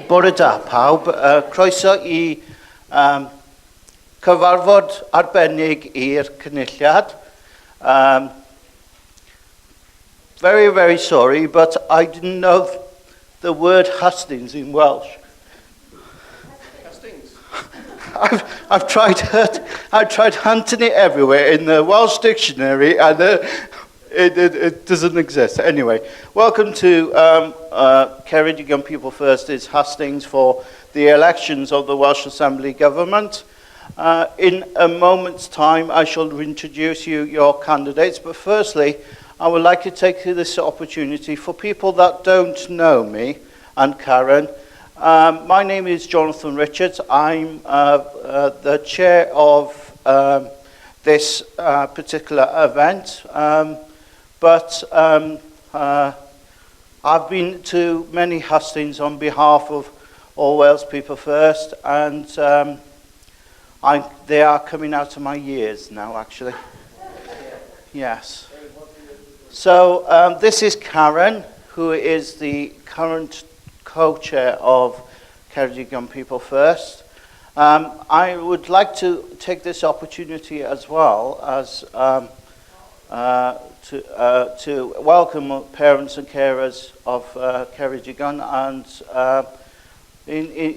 Bore da pawb, croeso I cyfarfod arbennig i'r cynulliad. Very, very sorry, but I didn't know the word Hustings in Welsh. Hustings. I've tried hunting it everywhere in the Welsh dictionary, and it doesn't exist. Anyway, welcome to Ceredigion People First is Hustings for the elections of the Welsh Assembly Government. In a moment's time, I shall introduce you your candidates, but firstly, I would like to take this opportunity for people that don't know me and Karen. My name is Jonathan Richards. I'm the chair of this particular event, but I've been to many hustings on behalf of All Wales People First, and they are coming out of my years now, actually. Yes. So this is Karen, who is the current co-chair of Ceredigion People First. I would like to take this opportunity as well as to welcome parents and carers of Ceredigion, and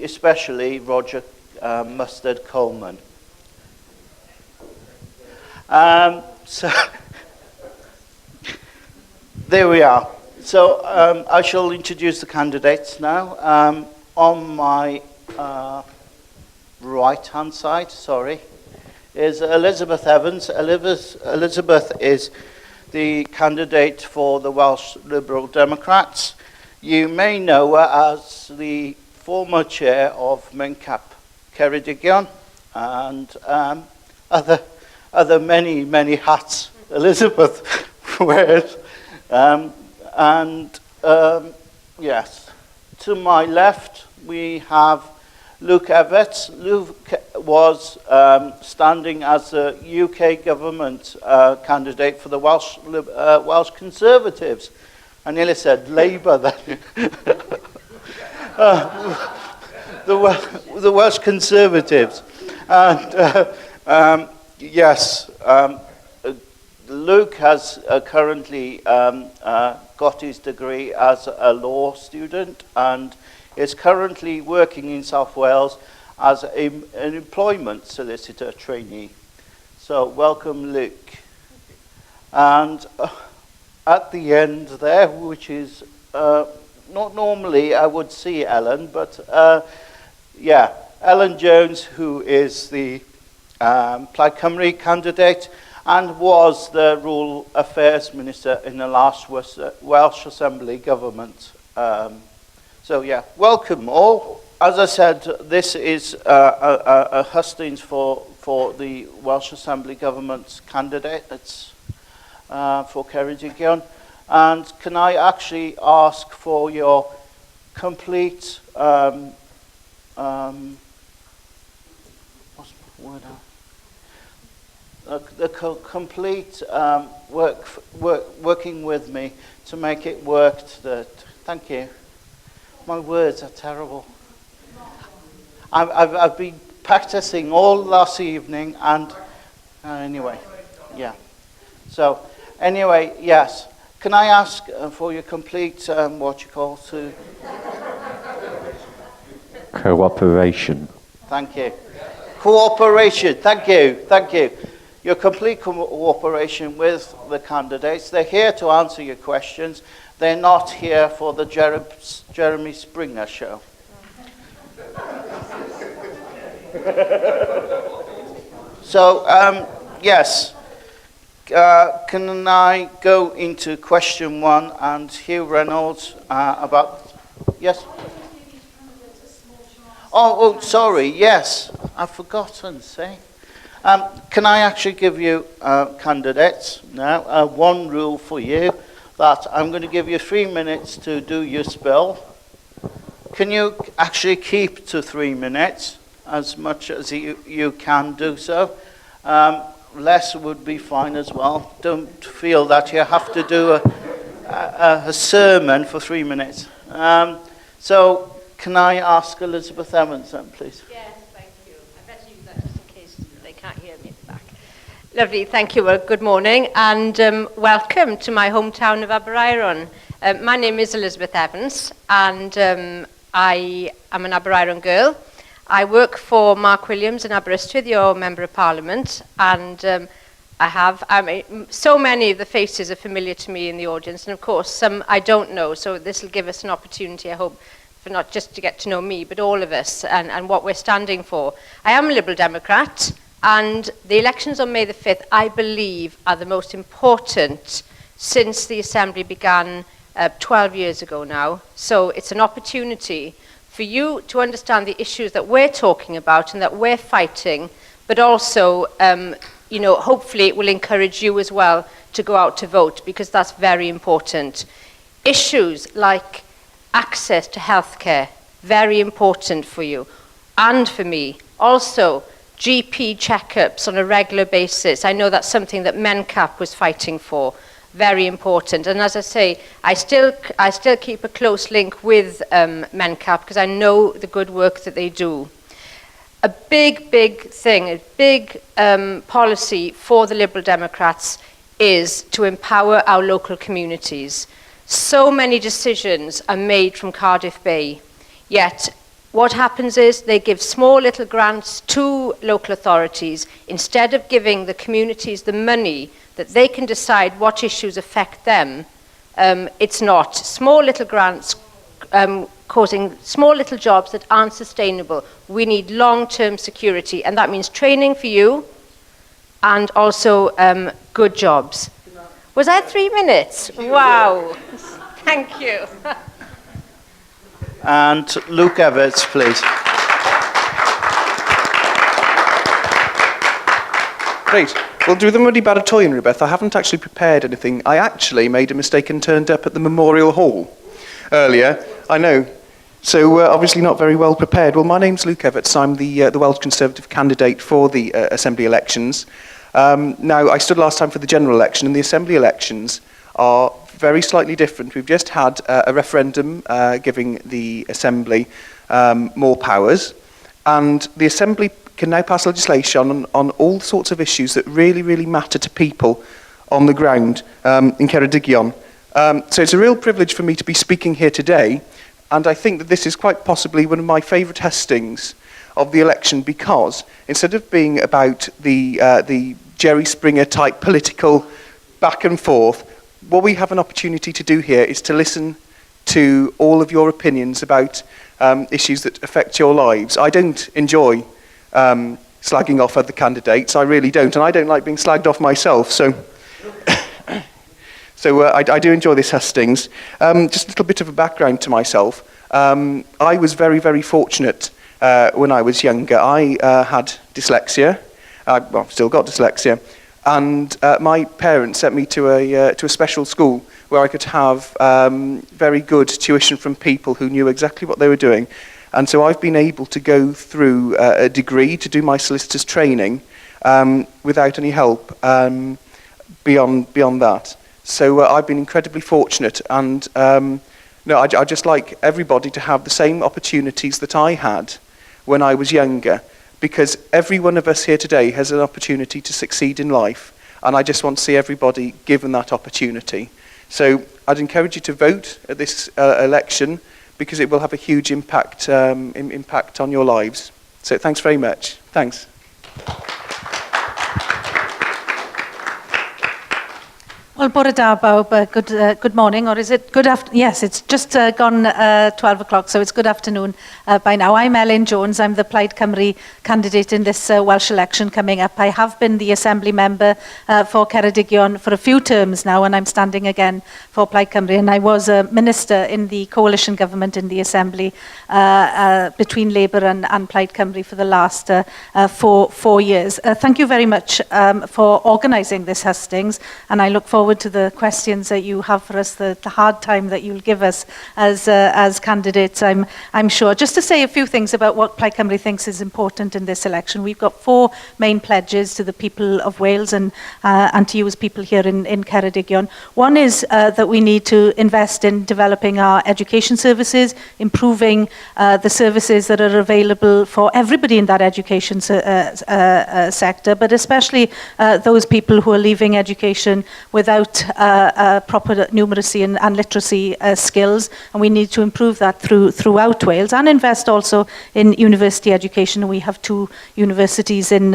especially Roger Mustard Coleman. So there we are. So I shall introduce the candidates now. On my right-hand side, is Elizabeth Evans. Elizabeth is the candidate for the Welsh Liberal Democrats. You may know her as the former chair of MenCap Ceredigion and other many hats Elizabeth wears. Yes, to my left we have Luke Evans. Luke was standing as a UK government candidate for the Welsh Conservatives. I nearly said Labour then. The Welsh Conservatives. And yes, Luke has currently got his degree as a law student and is currently working in South Wales as an employment solicitor trainee. So welcome, Luke. And at the end there, which is not normally I would see Ellen, but yeah, Ellen Jones, who is the Plaid Cymru candidate and was the Rural Affairs Minister in the last Welsh Assembly government. So yeah, welcome all. As I said, this is a hustings for the Welsh Assembly government's candidates for Ceredigion. And can I actually ask for your complete what's my word now? The complete working with me to make it work. Thank you. My words are terrible. I've been practicing all last evening, and anyway, yeah. So anyway, yes. Can I ask for your complete cooperation? Thank you. Cooperation. Thank you. Your complete cooperation with the candidates. They're here to answer your questions. They're not here for the Jeremy Springer show. So, yes. Can I go into question one and Hugh Reynolds about... Yes? Oh, sorry. Yes. I've forgotten, see. Can I actually give you candidates now? One rule for you, that I'm going to give you 3 minutes to do your spill. Can you actually keep to 3 minutes, as much as you can do so? less would be fine as well. Don't feel that you have to do a sermon for 3 minutes. So can I ask Elizabeth Evans then, please? Yes, thank you. I better use that just in case they can't hear me at the back. Lovely, thank you. Well, good morning and welcome to my hometown of Aberaeron. My name is Elizabeth Evans and I am an Aberaeron girl. I work for Mark Williams in Aberystwyth, your Member of Parliament, and so many of the faces are familiar to me in the audience, and of course some I don't know, so this will give us an opportunity, I hope, for not just to get to know me, but all of us and what we're standing for. I am a Liberal Democrat, and the elections on May the 5th, I believe, are the most important since the Assembly began 12 years ago now. So it's an opportunity for you to understand the issues that we're talking about and that we're fighting, but also, hopefully it will encourage you as well to go out to vote, because that's very important. Issues like access to healthcare, very important for you and for me. Also, GP checkups on a regular basis. I know that's something that MENCAP was fighting for. Very important. And as I say, I still keep a close link with MENCAP because I know the good work that they do. A big thing, a big policy for the Liberal Democrats is to empower our local communities. So many decisions are made from Cardiff Bay, yet what happens is they give small little grants to local authorities instead of giving the communities the money that they can decide what issues affect them. It's not. Small little grants causing small little jobs that aren't sustainable. We need long-term security, and that means training for you and also good jobs. Was that 3 minutes? Wow. Thank you. And Luke Everts, please. Great. Well, do the muddy baratorian, Rhywbeth. I haven't actually prepared anything. I actually made a mistake and turned up at the Memorial Hall earlier. I know. So obviously not very well prepared. Well, my name's Luke Everts. I'm the Welsh Conservative candidate for the Assembly elections. Now, I stood last time for the general election, and the Assembly elections are very slightly different. We've just had a referendum giving the Assembly more powers, and the Assembly can now pass legislation on all sorts of issues that really matter to people on the ground in Ceredigion. So it's a real privilege for me to be speaking here today, and I think that this is quite possibly one of my favourite hustings of the election, because instead of being about the Jerry Springer type political back and forth, what we have an opportunity to do here is to listen to all of your opinions about issues that affect your lives. I don't enjoy slagging off other candidates. I really don't, and I don't like being slagged off myself. So, I do enjoy this hustings. Just a little bit of a background to myself. I was very fortunate when I was younger. I had dyslexia. I've still got dyslexia, and my parents sent me to a special school where I could have very good tuition from people who knew exactly what they were doing. And so I've been able to go through a degree to do my solicitor's training without any help beyond that. So I've been incredibly fortunate, and I just like everybody to have the same opportunities that I had when I was younger, because every one of us here today has an opportunity to succeed in life, and I just want to see everybody given that opportunity. So I'd encourage you to vote at this election, because it will have a huge impact on your lives. So thanks very much. Thanks. Well, bore da bawb, good morning, or is it good afternoon? Yes, it's just gone 12 o'clock, so it's good afternoon by now. I'm Ellen Jones. I'm the Plaid Cymru candidate in this Welsh election coming up. I have been the Assembly member for Ceredigion for a few terms now, and I'm standing again for Plaid Cymru. And I was a minister in the coalition government in the Assembly between Labour and Plaid Cymru for the last 4 years. Thank you very much for organising this hustings, and I look forward forward to the questions that you have for us, the hard time that you'll give us as candidates, I'm sure. Just to say a few things about what Plaid Cymru thinks is important in this election. We've got 4 main pledges to the people of Wales and to you as people here in Ceredigion. One is that we need to invest in developing our education services, improving the services that are available for everybody in that education sector, but especially those people who are leaving education without proper numeracy and literacy skills, and we need to improve that throughout Wales, and invest also in university education. We have 2 universities in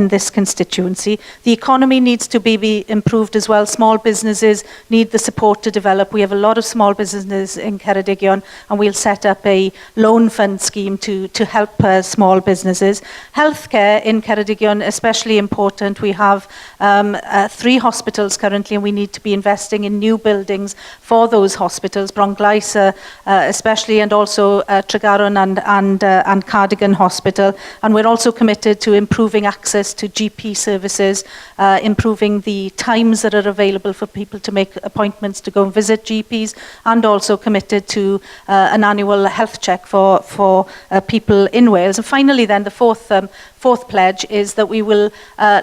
this constituency. The economy needs to be improved as well. Small businesses need the support to develop. We have a lot of small businesses in Ceredigion, and we'll set up a loan fund scheme to help small businesses. Healthcare in Ceredigion, especially important. We have 3 hospitals currently, and we need to be investing in new buildings for those hospitals, Bronglais especially, and also Tregaron and Cardigan Hospital. And we're also committed to improving access to GP services, improving the times that are available for people to make appointments to go and visit GPs, and also committed to an annual health check for people in Wales. And finally then, the fourth pledge is that we will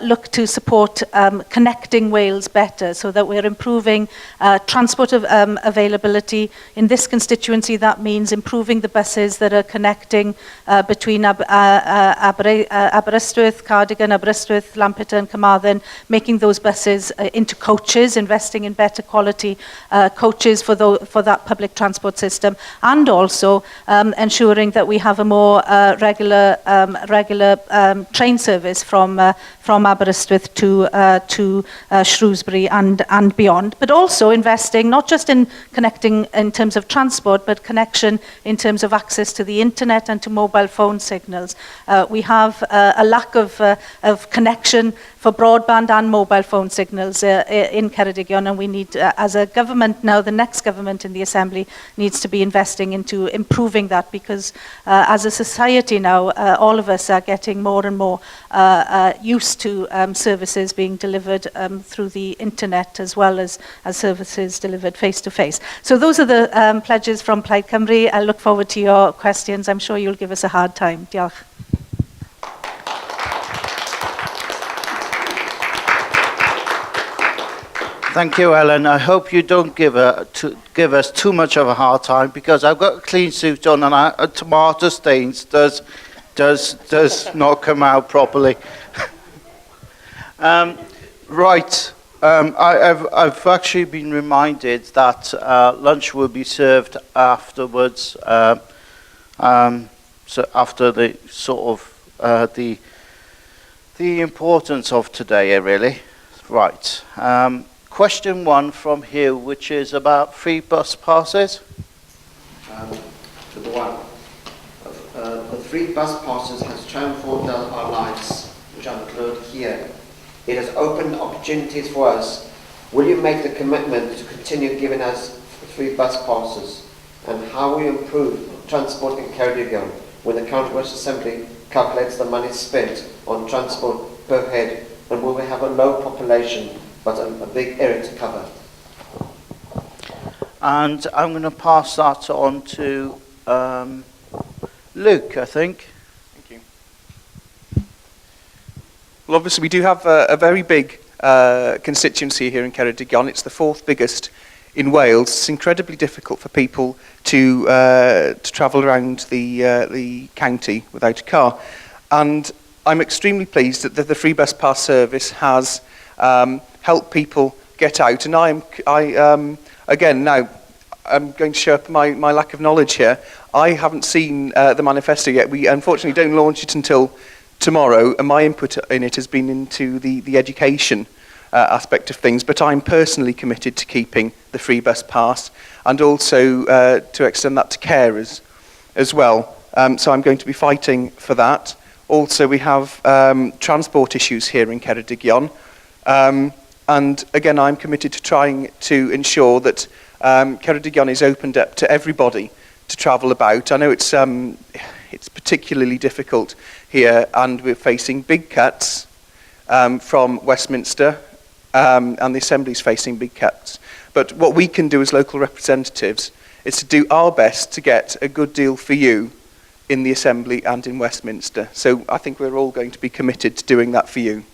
look to support connecting Wales better, so that we're improving transport availability. In this constituency, that means improving the buses that are connecting between Aberystwyth, Cardigan, Aberystwyth, Lampeter and Carmarthen, making those buses into coaches, investing in better quality coaches for that public transport system, and also ensuring that we have a more regular train service from Aberystwyth to Shrewsbury and beyond, but also investing not just in connecting in terms of transport, but connection in terms of access to the internet and to mobile phone signals. We have a lack of connection for broadband and mobile phone signals in Ceredigion, and we need, as a government now, the next government in the Assembly needs to be investing into improving that, because as a society now, all of us are getting more and more used to services being delivered through the internet, as well as services delivered face-to-face. So those are the pledges from Plaid Cymru. I look forward to your questions. I'm sure you'll give us a hard time. Diolch. Thank you, Ellen. I hope you don't give us too much of a hard time, because I've got a clean suit on, and tomato stains does not come out properly. Right. I've actually been reminded that lunch will be served afterwards. So after the sort of the importance of today, really. Right. Question 1 from Hugh, which is about free bus passes. To the one. The free bus passes has transformed our lives, which are included here. It has opened opportunities for us. Will you make the commitment to continue giving us free bus passes? And how will you improve transport in Ceredigion when the County Welsh Assembly calculates the money spent on transport per head? And will we have a low population but a big area to cover? And I'm going to pass that on to Luke, I think. Thank you. Well, obviously we do have a very big constituency here in Ceredigion. It's the 4th biggest in Wales. It's incredibly difficult for people to travel around the county without a car. And I'm extremely pleased that the free bus pass service has helped people get out. And again, now I'm going to show up my lack of knowledge here. I haven't seen the manifesto yet. We unfortunately don't launch it until tomorrow, and my input in it has been into the education aspect of things, but I'm personally committed to keeping the free bus pass, and also to extend that to carers as well. So I'm going to be fighting for that. Also, we have transport issues here in Ceredigion, and again, I'm committed to trying to ensure that Ceredigion is opened up to everybody to travel about. I know it's particularly difficult here, and we're facing big cuts from Westminster and the Assembly's facing big cuts. But what we can do as local representatives is to do our best to get a good deal for you in the Assembly and in Westminster. So I think we're all going to be committed to doing that for you.